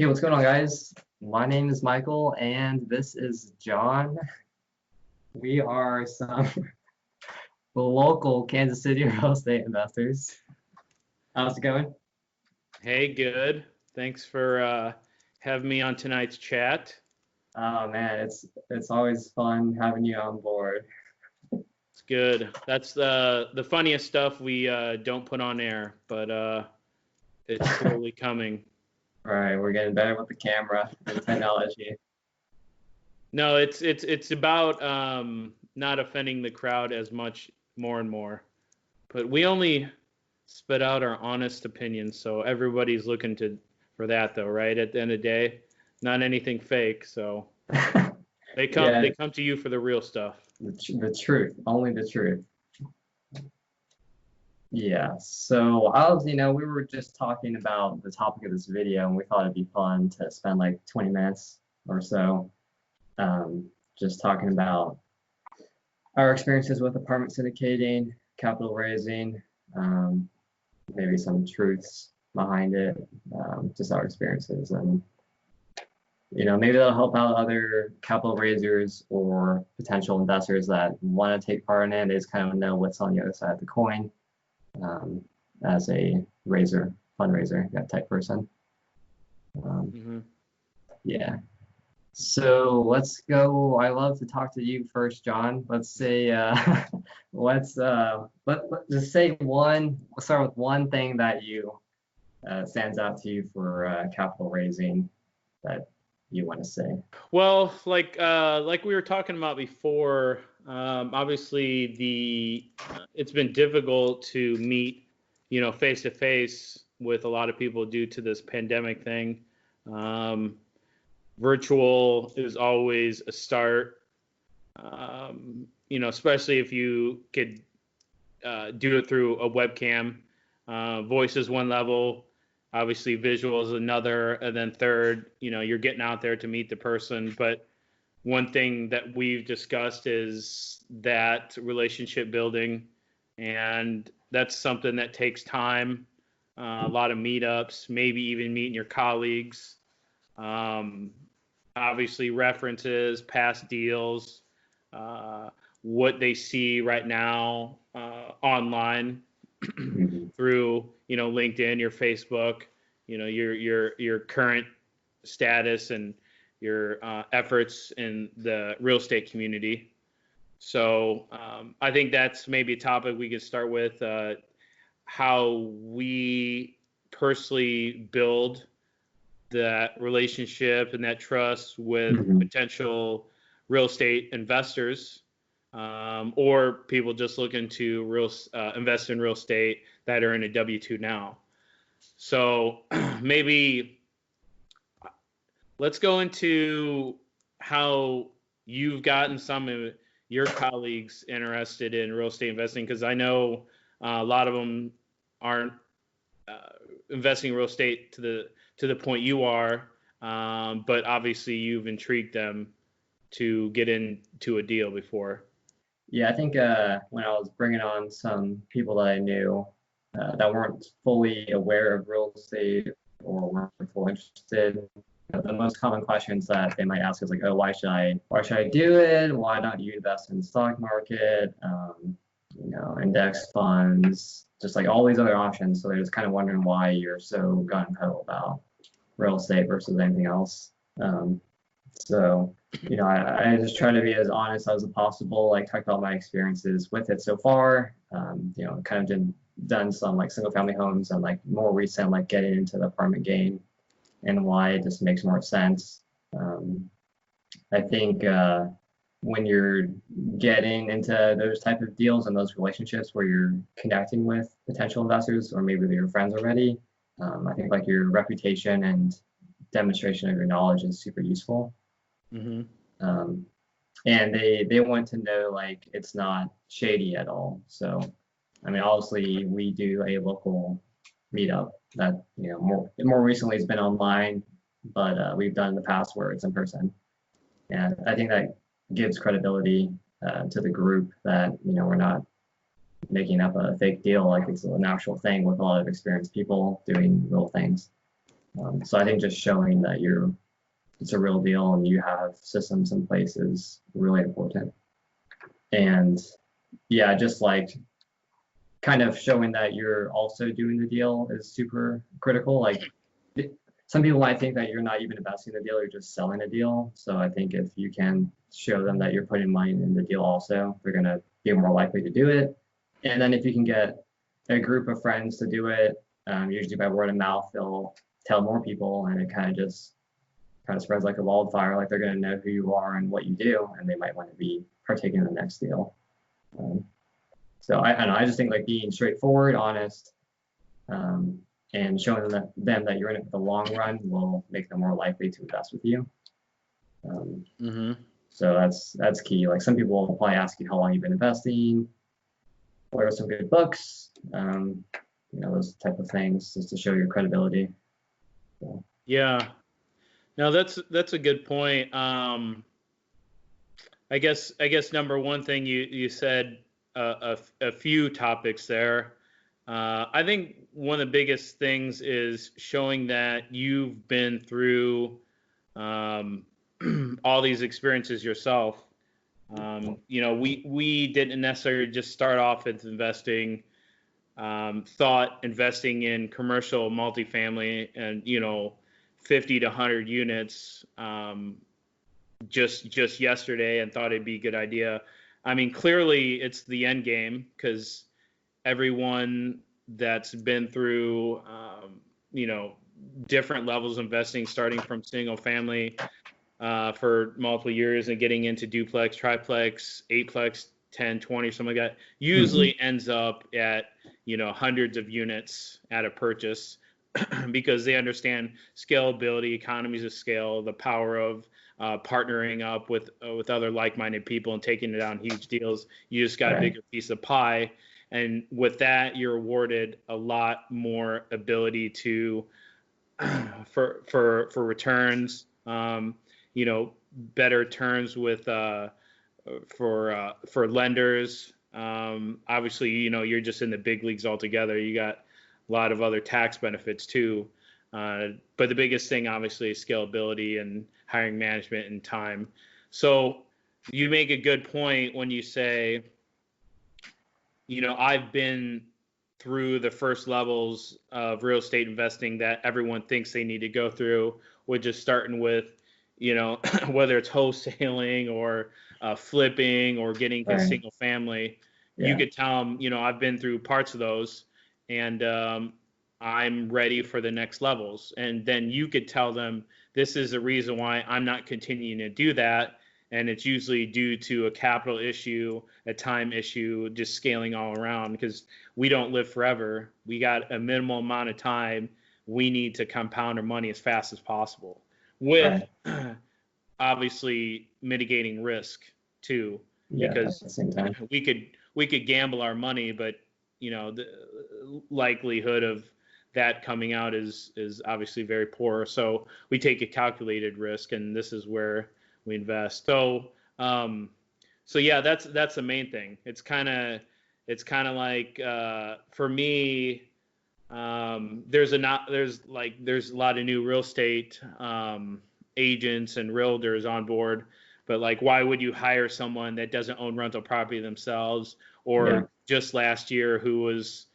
Hey, what's going on, guys? My name is Michael, and this is John. We are some local Kansas City real estate investors. How's it going? Hey, good. Thanks for having me on tonight's chat. Oh man, it's always fun having you on board. It's good. That's the funniest stuff we don't put on air, but it's slowly coming. All right, we're getting better with the camera and technology. No, it's about not offending the crowd as much more and more. But we only spit out our honest opinions, so everybody's looking for that though, right? At the end of the day, not anything fake. So they come to you for the real stuff. The truth, only the truth. Yeah, so we were just talking about the topic of this video, and we thought it'd be fun to spend like 20 minutes or so just talking about our experiences with apartment syndicating, capital raising, maybe some truths behind it, just our experiences, and maybe that'll help out other capital raisers or potential investors that want to take part in it. They just kind of know what's on the other side of the coin. As a fundraiser, that type person. Yeah. So let's go. I love to talk to you first, John. Let's say, let's just say one. Let's start with one thing that you stands out to you for capital raising that you want to say. Well, like we were talking about before, obviously it's been difficult to meet, face to face with a lot of people due to this pandemic thing. Virtual is always a start, especially if you could do it through a webcam. Voice is one level. Obviously, visual is another, and then third, you're getting out there to meet the person. But one thing that we've discussed is that relationship building, and that's something that takes time, a lot of meetups, maybe even meeting your colleagues, obviously references, past deals, what they see right now online through LinkedIn, your Facebook, your current status and your efforts in the real estate community. So I think that's maybe a topic we could start with, how we personally build that relationship and that trust with potential real estate investors, or people just looking to invest in real estate that are in a W-2 now. So maybe let's go into how you've gotten some of your colleagues interested in real estate investing, because I know a lot of them aren't investing in real estate to the point you are, but obviously you've intrigued them to get into a deal before. Yeah, I think when I was bringing on some people that I knew that weren't fully aware of real estate or weren't fully interested, the most common questions that they might ask is like, oh, why should I do it? Why don't you invest in the stock market? Index funds, just like all these other options. So they're just kind of wondering why you're so gung-ho about real estate versus anything else. I just try to be as honest as possible, like talk about my experiences with it so far. Kind of done some like single family homes and like more recent, like getting into the apartment game and why it just makes more sense. I think when you're getting into those type of deals and those relationships where you're connecting with potential investors or maybe they're your friends already, I think like your reputation and demonstration of your knowledge is super useful. And they want to know like it's not shady at all. So I mean, obviously we do a local meetup that more recently has been online, but we've done in the past where it's in person, and I think that gives credibility to the group that we're not making up a fake deal, like it's an actual thing with a lot of experienced people doing real things. So I think just showing that it's a real deal and you have systems in place is really important. And yeah, just like kind of showing that you're also doing the deal is super critical. Like some people might think that you're not even investing in the deal, you're just selling a deal. So I think if you can show them that you're putting money in the deal also, they're going to be more likely to do it. And then if you can get a group of friends to do it, usually by word of mouth, they'll tell more people, and it kind of spreads like a wildfire. Like they're going to know who you are and what you do, and they might want to be partaking in the next deal. So I don't know, I just think like being straightforward, honest, and showing them that you're in it for the long run will make them more likely to invest with you. So that's key. Like some people will probably ask you how long you've been investing, what are some good books, those type of things, just to show your credibility. So. Yeah, no, that's a good point. I guess number one thing you said a few topics there. I think one of the biggest things is showing that you've been through all these experiences yourself. We didn't necessarily just start off with investing. Thought investing in commercial multifamily and 50 to 100 units just yesterday, and thought it'd be a good idea. I mean, clearly it's the end game, because everyone that's been through different levels of investing, starting from single family for multiple years and getting into duplex, triplex, eightplex, 10, 20, something like that, usually ends up at hundreds of units at a purchase because they understand scalability, economies of scale, the power of partnering up with other like-minded people and taking it down huge deals. You just got a bigger piece of pie. And with that, you're awarded a lot more ability to for returns, better terms with for lenders. Obviously, you're just in the big leagues altogether. You got a lot of other tax benefits too. But the biggest thing, obviously, is scalability and hiring management and time. So you make a good point when you say, I've been through the first levels of real estate investing that everyone thinks they need to go through, with just starting with, whether it's wholesaling or flipping or getting a single family. Yeah. You could tell them, I've been through parts of those, and I'm ready for the next levels. And then you could tell them, this is the reason why I'm not continuing to do that. And it's usually due to a capital issue, a time issue, just scaling all around, because we don't live forever. We got a minimal amount of time. We need to compound our money as fast as possible, with obviously mitigating risk too, because at the same time, we could gamble our money, but the likelihood of that coming out is obviously very poor. So we take a calculated risk, and this is where we invest. So yeah, that's the main thing. It's kind of like for me, there's a lot of new real estate agents and realtors on board, but like, why would you hire someone that doesn't own rental property themselves, or just last year who was,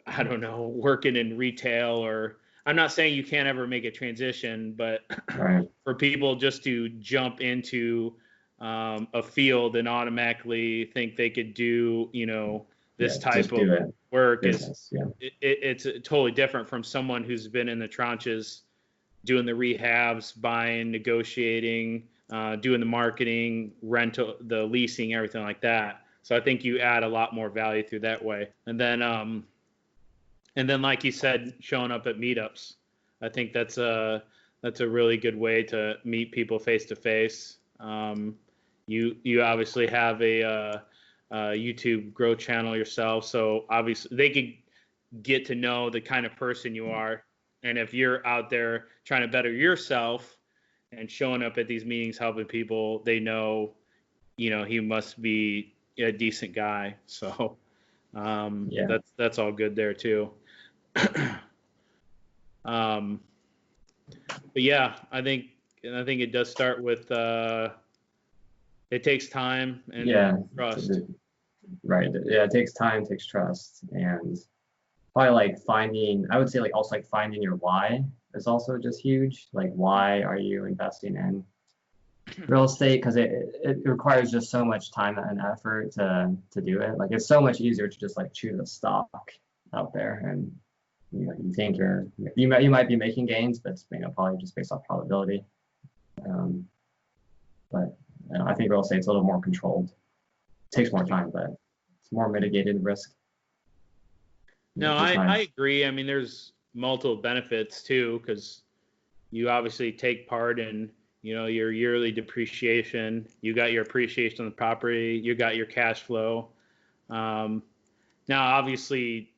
I don't know, working in retail? Or I'm not saying you can't ever make a transition, but for people just to jump into a field and automatically think they could do, this type of work it's totally different from someone who's been in the trenches, doing the rehabs, buying, negotiating, doing the marketing, rental, the leasing, everything like that. So I think you add a lot more value through that way. And then like you said, showing up at meetups. I think that's a really good way to meet people face to face. You obviously have a YouTube growth channel yourself, so obviously they could get to know the kind of person you are. And if you're out there trying to better yourself and showing up at these meetings, helping people, they know, he must be a decent guy. So that's all good there too. But yeah, I think it does start with it takes time and trust. Right. Yeah, it takes time, takes trust, and probably like finding. I would say like also like finding your why is also just huge. Like, why are you investing in real estate? Because it requires just so much time and effort to do it. Like, it's so much easier to just like choose a stock out there, and you think you might be making gains, but it's probably just based off probability. But I think real estate's a little more controlled. It takes more time, but it's more mitigated risk. No, I agree. I mean, there's multiple benefits too, because you obviously take part in, your yearly depreciation. You got your appreciation on the property. You got your cash flow. Now, obviously,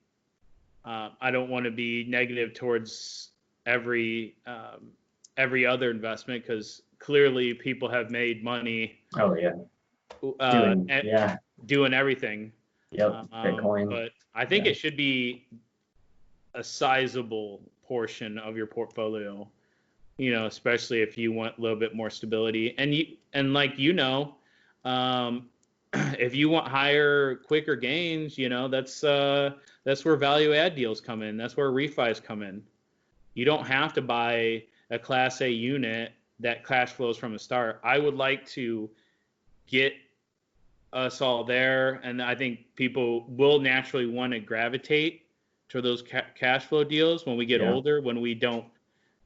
I don't want to be negative towards every other investment, because clearly people have made money. Oh yeah. Doing everything. Yep. Bitcoin. But I think it should be a sizable portion of your portfolio, especially if you want a little bit more stability. And if you want higher, quicker gains, that's where value add deals come in. That's where refis come in. You don't have to buy a Class A unit that cash flows from the start. I would like to get us all there, and I think people will naturally want to gravitate to those cash flow deals when we get older, when we don't,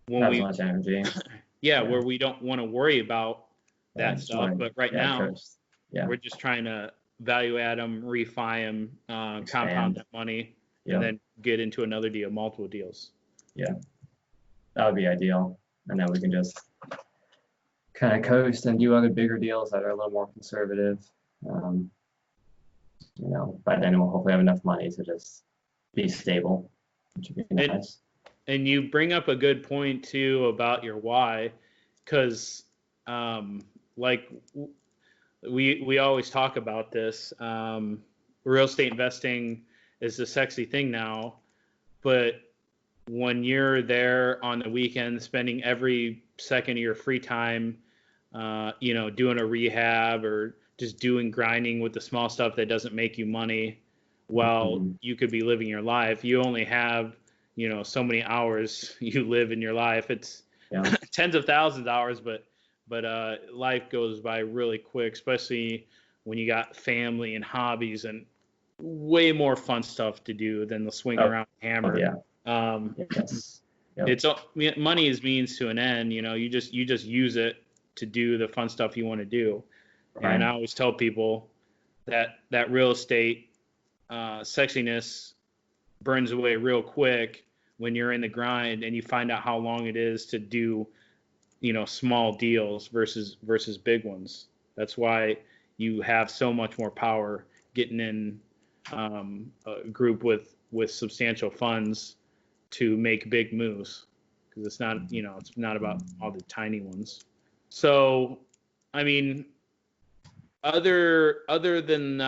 where we don't want to worry about that stuff. But right now, we're just trying to value add them, refi them, compound that money, and then get into another deal, multiple deals. Yeah, that would be ideal, and then we can just kind of coast and do other bigger deals that are a little more conservative. By then we'll hopefully have enough money to just be stable, which would be nice. And you bring up a good point too about your why, because like we always talk about this. Real estate investing is a sexy thing now, but when you're there on the weekend, spending every second of your free time, doing a rehab or just doing grinding with the small stuff that doesn't make you money, while you could be living your life. You only have, so many hours you live in your life. It's tens of thousands of hours, but life goes by really quick, especially when you got family and hobbies and way more fun stuff to do than the swing around hammer. It's money is means to an end. You just use it to do the fun stuff you want to do. Right. And I always tell people that real estate sexiness burns away real quick when you're in the grind and you find out how long it is to do, small deals versus big ones. That's why you have so much more power getting in a group with substantial funds to make big moves, because it's not, it's not about all the tiny ones. So, I mean, other than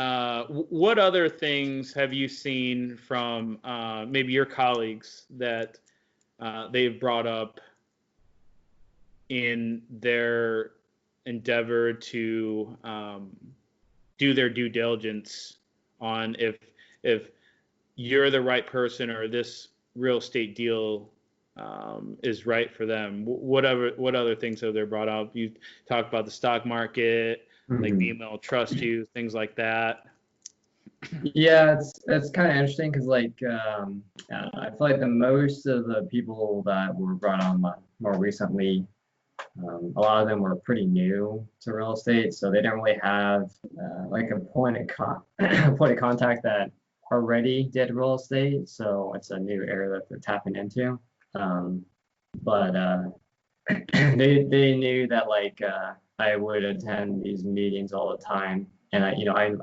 what other things have you seen from maybe your colleagues that they've brought up in their endeavor to do their due diligence on if you're the right person or this real estate deal is right for them? What other things have they brought up? You talked about the stock market, like being able to trust you, things like that. Yeah, it's kind of interesting because I feel like the most of the people that were brought on more recently, a lot of them were pretty new to real estate, so they didn't really have like a point of contact that already did real estate. So it's a new area that they're tapping into. But they knew that I would attend these meetings all the time, and I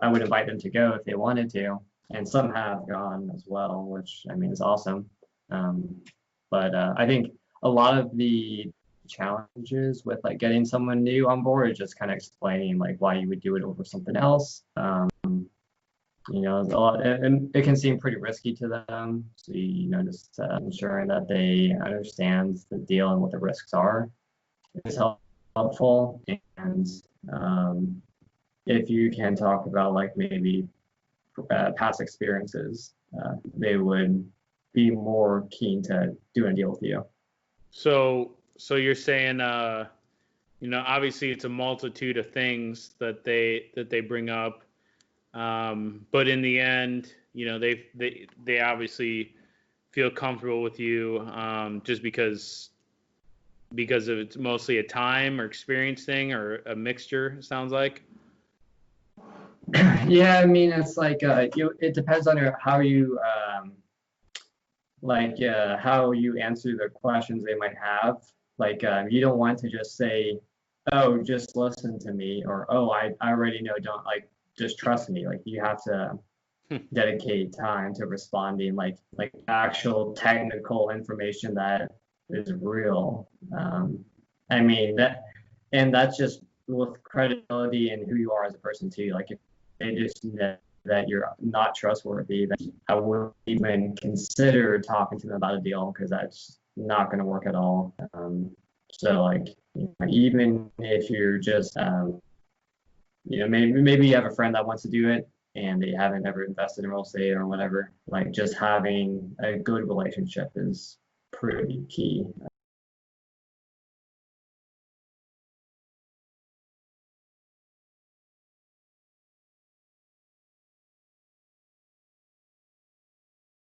would invite them to go if they wanted to, and some have gone as well, which I mean is awesome. But I think a lot of the challenges with getting someone new on board is just kind of explaining why you would do it over something else. You know, a lot, and it can seem pretty risky to them. So, you know, just ensuring that they understand the deal and what the risks are is helpful. And if you can talk about like maybe past experiences, they would be more keen to do a deal with you. So you're saying, you know, obviously it's a multitude of things that they bring up, but in the end, you know, they obviously feel comfortable with you, just because of it's mostly a time or experience thing or a mixture. It sounds like. Yeah, I mean, it's like it depends on how you how you answer the questions they might have. Like you don't want to just say, "Oh, just listen to me," or "Oh, I already know. Don't like just trust me." Like you have to dedicate time to responding, like actual technical information that is real. I mean and that's just with credibility and who you are as a person too. Like if they just know that you're not trustworthy, then I wouldn't even consider talking to them about a deal because that's not going to work at all. So like even if you're just you know, maybe you have a friend that wants to do it and they haven't ever invested in real estate or whatever. Like just having a good relationship is pretty key.